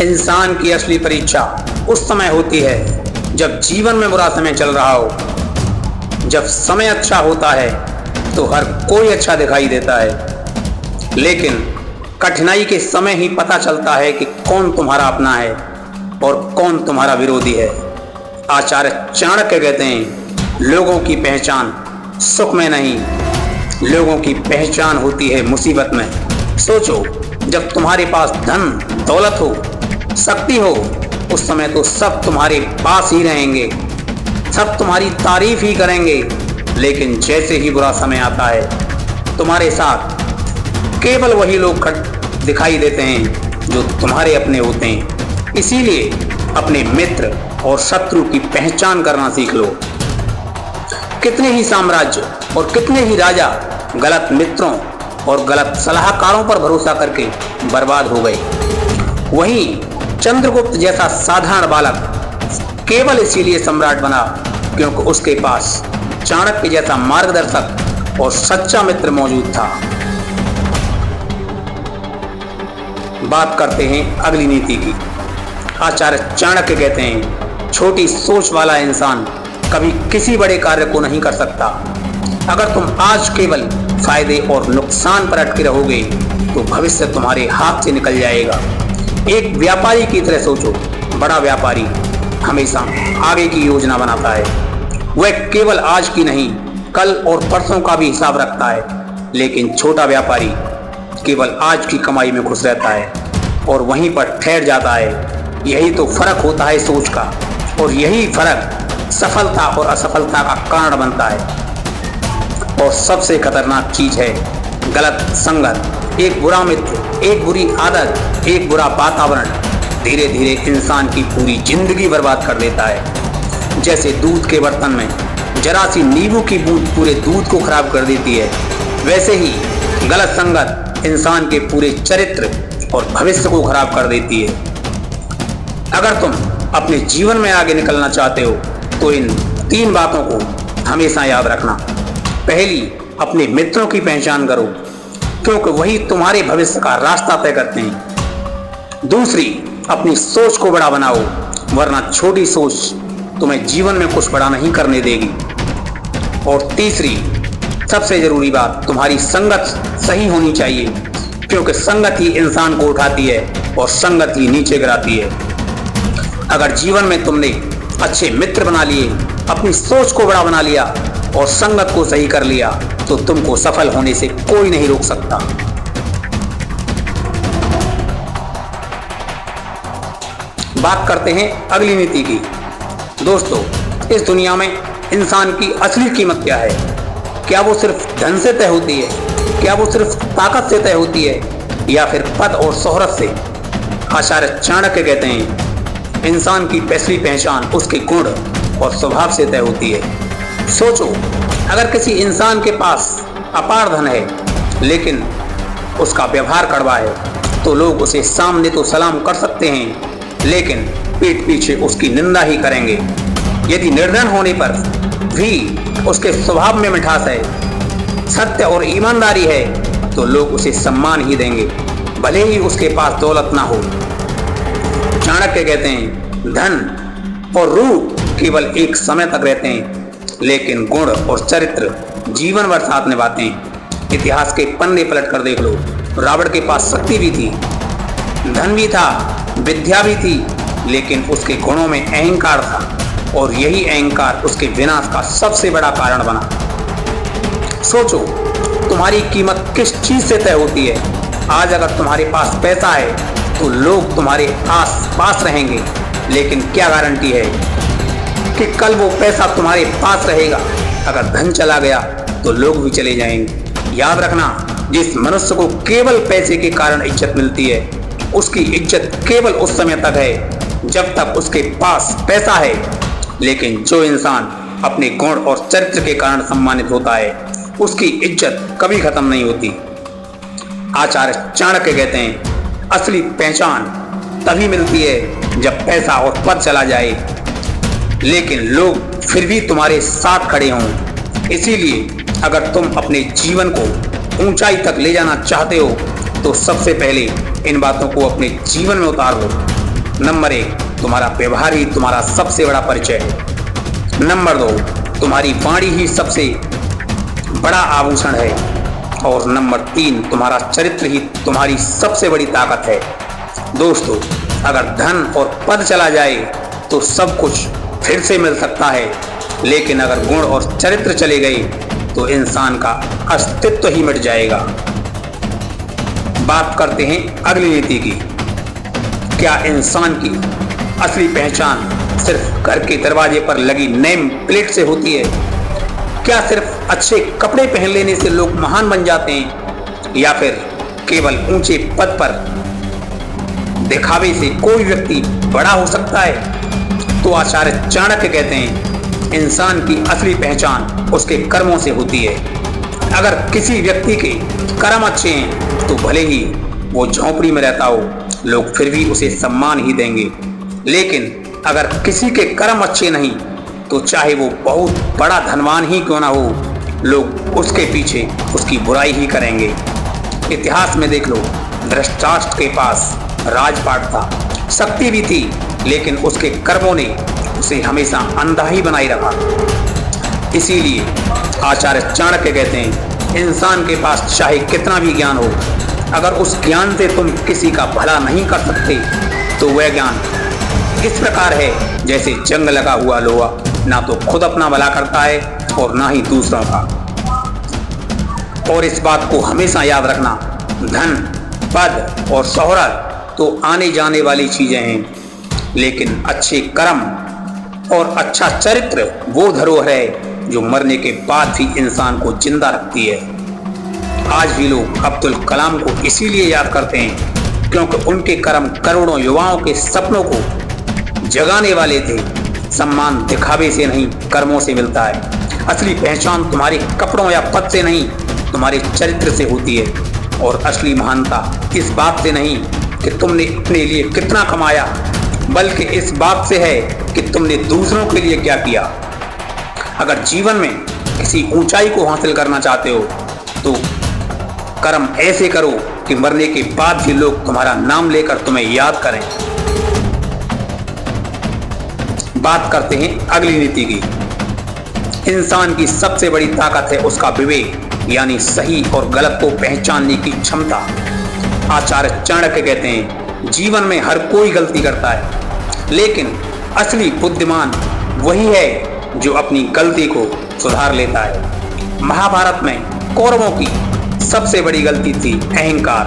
इंसान की असली परीक्षा उस समय होती है जब जीवन में बुरा समय चल रहा हो। जब समय अच्छा होता है तो हर कोई अच्छा दिखाई देता है, लेकिन कठिनाई के समय ही पता चलता है कि कौन तुम्हारा अपना है और कौन तुम्हारा विरोधी है। आचार्य चाणक्य कहते हैं, लोगों की पहचान सुख में नहीं, लोगों की पहचान होती है मुसीबत में। सोचो, जब तुम्हारे पास धन दौलत हो, शक्ति हो, उस समय तो सब तुम्हारे पास ही रहेंगे, सब तुम्हारी तारीफ ही करेंगे। लेकिन जैसे ही बुरा समय आता है, तुम्हारे साथ केवल वही लोग दिखाई देते हैं जो तुम्हारे अपने होते हैं। इसीलिए अपने मित्र और शत्रु की पहचान करना सीख लो। कितने ही साम्राज्य और कितने ही राजा गलत मित्रों और गलत सलाहकारों पर भरोसा करके बर्बाद हो गए। वहीं चंद्रगुप्त जैसा साधारण बालक केवल इसीलिए सम्राट बना क्योंकि उसके पास चाणक्य जैसा मार्गदर्शक और सच्चा मित्र मौजूद था। बात करते हैं अगली नीति की। आचार्य चाणक्य कहते हैं, छोटी सोच वाला इंसान कभी किसी बड़े कार्य को नहीं कर सकता। अगर तुम आज केवल फायदे और नुकसान पर अटके रहोगे तो भविष्य तुम्हारे हाथ से निकल जाएगा। एक व्यापारी की तरह सोचो। बड़ा व्यापारी हमेशा आगे की योजना बनाता है। वह केवल आज की नहीं, कल और परसों का भी हिसाब रखता है। लेकिन छोटा व्यापारी केवल आज की कमाई में खुश रहता है और वहीं पर ठहर जाता है। यही तो फर्क होता है सोच का, और यही फर्क सफलता और असफलता का कारण बनता है। और सबसे खतरनाक चीज है गलत संगत। एक बुरा मित्र, एक बुरी आदत, एक बुरा वातावरण धीरे धीरे इंसान की पूरी जिंदगी बर्बाद कर देता है। जैसे दूध के बर्तन में जरा सी नींबू की बूंद पूरे दूध को खराब कर देती है, वैसे ही गलत संगत इंसान के पूरे चरित्र और भविष्य को खराब कर देती है। अगर तुम अपने जीवन में आगे निकलना चाहते हो तो इन 3 बातों को हमेशा याद रखना। पहली, अपने मित्रों की पहचान करो क्योंकि वही तुम्हारे भविष्य का रास्ता तय करते हैं। दूसरी, अपनी सोच को बड़ा बनाओ, वरना छोटी सोच तुम्हें जीवन में कुछ बड़ा नहीं करने देगी। और तीसरी, सबसे जरूरी बात, तुम्हारी संगत सही होनी चाहिए क्योंकि संगत ही इंसान को उठाती है और संगत ही नीचे गिराती है। अगर जीवन में तुमने अच्छे मित्र बना लिए, अपनी सोच को बड़ा बना लिया और संगत को सही कर लिया तो तुमको सफल होने से कोई नहीं रोक सकता। बात करते हैं अगली नीति की। दोस्तों, इस दुनिया में इंसान की असली कीमत क्या है? क्या वो सिर्फ धन से तय होती है? क्या वो सिर्फ ताकत से तय होती है या फिर पद और शोहरत से? आचार्य चाणक्य कहते हैं, इंसान की असली पहचान उसके गुण और स्वभाव से तय होती है। सोचो, अगर किसी इंसान के पास अपार धन है लेकिन उसका व्यवहार कड़वा है तो लोग उसे सामने तो सलाम कर सकते हैं लेकिन पीठ पीछे उसकी निंदा ही करेंगे। यदि निर्धन होने पर भी उसके स्वभाव में मिठास है, सत्य और ईमानदारी है तो लोग उसे सम्मान ही देंगे, भले ही उसके पास दौलत ना हो। चाणक्य कहते हैं, धन और रूप केवल एक समय तक रहते हैं लेकिन गुण और चरित्र जीवन भर साथ निभाते हैं। इतिहास के पन्ने पलट कर देख लो, रावण के पास शक्ति भी थी, धन भी था, विद्या भी थी, लेकिन उसके गुणों में अहंकार था और यही अहंकार उसके विनाश का सबसे बड़ा कारण बना। सोचो, तुम्हारी कीमत किस चीज से तय होती है? आज अगर तुम्हारे पास पैसा है तो लोग तुम्हारे आस पास रहेंगे, लेकिन क्या गारंटी है कि कल वो पैसा तुम्हारे पास रहेगा? अगर धन चला गया तो लोग भी चले जाएंगे। याद रखना, जिस मनुष्य को केवल पैसे के कारण इज्जत मिलती है, उसकी इज्जत केवल उस समय तक है जब तक उसके पास पैसा है। लेकिन जो इंसान अपने गुण और चरित्र के कारण सम्मानित होता है, उसकी इज्जत कभी खत्म नहीं होती। आचार्य चाणक्य कहते हैं, असली पहचान तभी मिलती है जब पैसा और पद चला जाए लेकिन लोग फिर भी तुम्हारे साथ खड़े हों। इसीलिए अगर तुम अपने जीवन को ऊंचाई तक ले जाना चाहते हो तो सबसे पहले इन बातों को अपने जीवन में उतार लो। नंबर 1, तुम्हारा व्यवहार ही तुम्हारा सबसे बड़ा परिचय है। नंबर 2, तुम्हारी वाणी ही सबसे बड़ा आभूषण है। और नंबर 3, तुम्हारा चरित्र ही तुम्हारी सबसे बड़ी ताकत है। दोस्तों, अगर धन और पद चला जाए तो सब कुछ फिर से मिल सकता है, लेकिन अगर गुण और चरित्र चले गए तो इंसान का अस्तित्व ही मिट जाएगा। बात करते हैं अगली नीति की। क्या इंसान की असली पहचान सिर्फ घर के दरवाजे पर लगी नेम प्लेट से होती है? क्या सिर्फ अच्छे कपड़े पहन लेने से लोग महान बन जाते हैं, या फिर केवल ऊंचे पद पर दिखावे से कोई व्यक्ति बड़ा हो सकता है? तो आचार्य चाणक्य कहते हैं, इंसान की असली पहचान उसके कर्मों से होती है। अगर किसी व्यक्ति के कर्म अच्छे हैं तो भले ही वो झोंपड़ी में रहता हो, लोग फिर भी उसे सम्मान ही देंगे। लेकिन अगर किसी के कर्म अच्छे नहीं तो चाहे वो बहुत बड़ा धनवान ही क्यों ना हो, लोग उसके पीछे उसकी बुराई ही करेंगे। इतिहास में देख लो, धृतराष्ट्र के पास राजपाट था, शक्ति भी थी, लेकिन उसके कर्मों ने उसे हमेशा अंधा ही बनाए रखा। इसीलिए आचार्य चाणक्य कहते हैं, इंसान के पास चाहे कितना भी ज्ञान हो, अगर उस ज्ञान से तुम किसी का भला नहीं कर सकते तो वह ज्ञान इस प्रकार है जैसे जंग लगा हुआ लोहा, ना तो खुद अपना भला करता है और ना ही दूसरों का। और इस बात को हमेशा याद रखना, धन, पद और शोहरत तो आने जाने वाली चीजें हैं, लेकिन अच्छे कर्म और अच्छा चरित्र वो धरोहर है जो मरने के बाद भी इंसान को जिंदा रखती है। आज भी लोग अब्दुल कलाम को इसीलिए याद करते हैं क्योंकि उनके कर्म करोड़ों युवाओं के सपनों को जगाने वाले थे। सम्मान दिखावे से नहीं, कर्मों से मिलता है। असली पहचान तुम्हारे कपड़ों या पद से नहीं, तुम्हारे चरित्र से होती है। और असली महानता इस बात से नहीं कि तुमने अपने लिए कितना कमाया, बल्कि इस बात से है कि तुमने दूसरों के लिए क्या किया। अगर जीवन में किसी ऊंचाई को हासिल करना चाहते हो तो कर्म ऐसे करो कि मरने के बाद भी लोग तुम्हारा नाम लेकर तुम्हें याद करें। बात करते हैं अगली नीति की। इंसान की सबसे बड़ी ताकत है उसका विवेक, यानी सही और गलत को पहचानने की क्षमता। आचार्य चाणक्य कहते हैं, जीवन में हर कोई गलती करता है, लेकिन असली बुद्धिमान वही है जो अपनी गलती को सुधार लेता है। महाभारत में कौरवों की सबसे बड़ी गलती थी अहंकार।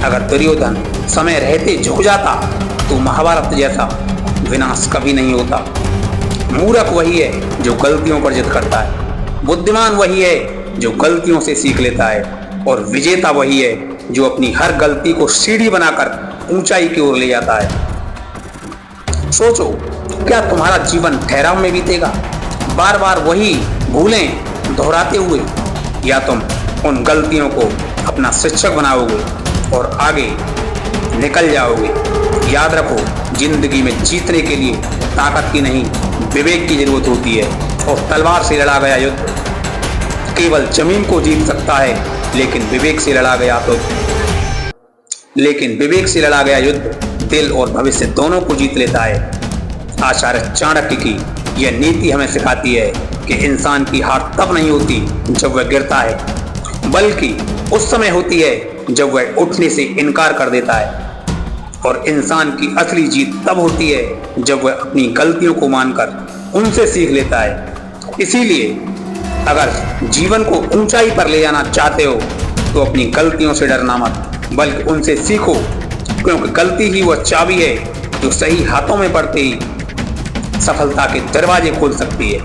अगर दुर्योधन समय रहते झुक जाता तो महाभारत जैसा विनाश कभी नहीं होता। मूर्ख वही है जो गलतियों पर जिद करता है, बुद्धिमान वही है जो गलतियों से सीख लेता है, और विजेता वही है जो अपनी हर गलती को सीढ़ी बनाकर ऊंचाई की ओर ले जाता है। सोचो, क्या तुम्हारा जीवन ठहराव में बीतेगा, बार बार वही भूलें दोहराते हुए, या तुम उन गलतियों को अपना शिक्षक बनाओगे और आगे निकल जाओगे? याद रखो, जिंदगी में जीतने के लिए ताकत की नहीं, विवेक की जरूरत होती है। और तलवार से लड़ा गया युद्ध केवल जमीन को जीत सकता है, लेकिन विवेक से लड़ा गया युद्ध दिल और भविष्य दोनों को जीत लेता है। आचार्य चाणक्य की यह नीति हमें सिखाती है कि इंसान की हार तब नहीं होती जब वह गिरता है, बल्कि उस समय होती है जब वह उठने से इनकार कर देता है। और इंसान की असली जीत तब होती है जब वह अपनी गलतियों को मानकर उनसे सीख लेता है। इसीलिए अगर जीवन को ऊंचाई पर ले जाना चाहते हो तो अपनी गलतियों से डरना मत, बल्कि उनसे सीखो, क्योंकि गलती ही वह चाबी है जो सही हाथों में पड़ते ही सफलता के दरवाजे खोल सकती है।